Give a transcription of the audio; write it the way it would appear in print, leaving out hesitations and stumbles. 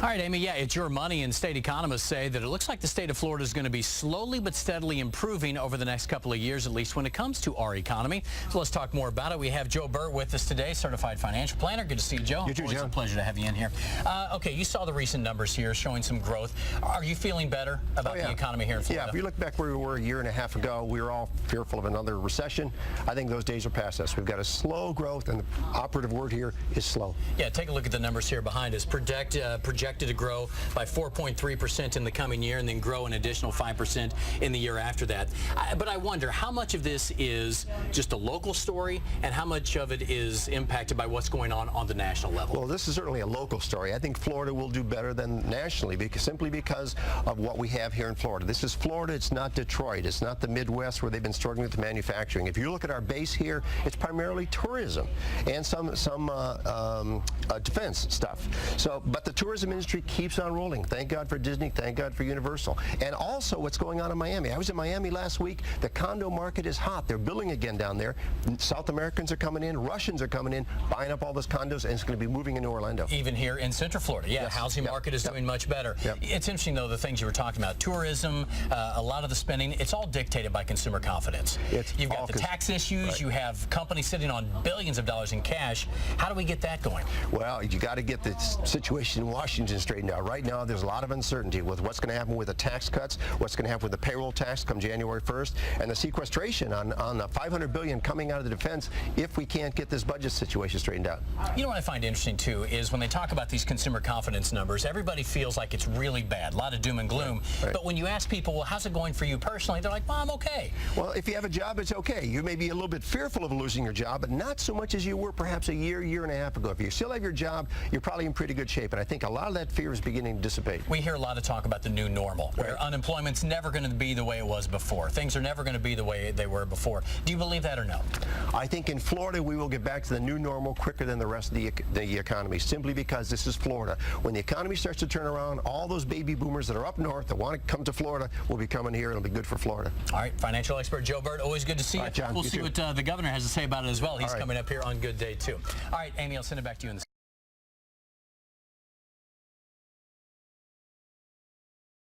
All right, Amy, yeah, it's your money, and state economists say that it looks like the state of Florida is going to be slowly but steadily improving over the next couple of years, at least when it comes to our economy. So let's talk more about it. We have Joe Bert with us today, Certified Financial Planner. Good to see you, Joe. You too, Always Joe. a pleasure to have you in here. Okay, you saw the recent numbers here showing some growth. Are you feeling better about the economy here in Florida? Yeah, if you look back where we were a year and a half ago, we were all fearful of another recession. I think those days are past us. We've got a slow growth, and the operative word here is slow. Yeah, take a look at the numbers here behind us. Projected to grow by 4.3% in the coming year, and then grow an additional 5% in the year after that. But I wonder, how much of this is just a local story, and how much of it is impacted by what's going on the national level? Well, this is certainly a local story. I think Florida will do better than nationally, simply because of what we have here in Florida. This is Florida. It's not Detroit. It's not the Midwest where they've been struggling with manufacturing. If you look at our base here, it's primarily tourism and some defense stuff. But the tourism industry keeps on rolling. Thank God for Disney. Thank God for Universal. And also what's going on in Miami. I was in Miami last week. The condo market is hot. They're building again down there. South Americans are coming in. Russians are coming in, buying up all those condos, and it's going to be moving into Orlando. Even here in Central Florida. Yeah, yes. Housing market is doing much better. It's interesting, though, the things you were talking about. Tourism, a lot of the spending, it's all dictated by consumer confidence. You've got the tax issues. You have companies sitting on billions of dollars in cash. How do we get that going? Well, you got to get the situation in Washington straightened out. Right now, there's a lot of uncertainty with what's going to happen with the tax cuts, what's going to happen with the payroll tax come January 1st, and the sequestration on the $500 billion coming out of the defense if we can't get this budget situation straightened out. You know what I find interesting, too, is when they talk about these consumer confidence numbers, everybody feels like it's really bad, a lot of doom and gloom. But when you ask people, well, how's it going for you personally, they're like, well, I'm okay. Well, if you have a job, it's okay. You may be a little bit fearful of losing your job, but not so much as you were perhaps a year and a half ago. If you still have your job, you're probably in pretty good shape, and I think a lot of that fear is beginning to dissipate. We hear a lot of talk about the new normal, where unemployment's never going to be the way it was before. Things are never going to be the way they were before. Do you believe that or no? I think in Florida we will get back to the new normal quicker than the rest of the economy, simply because this is Florida. When the economy starts to turn around, all those baby boomers that are up north that want to come to Florida will be coming here, and it'll be good for Florida. All right, financial expert Joe Bert, always good to see you. John, we'll see what the governor has to say about it as well. He's coming up here on Good Day, too. All right, Amy, I'll send it back to you in the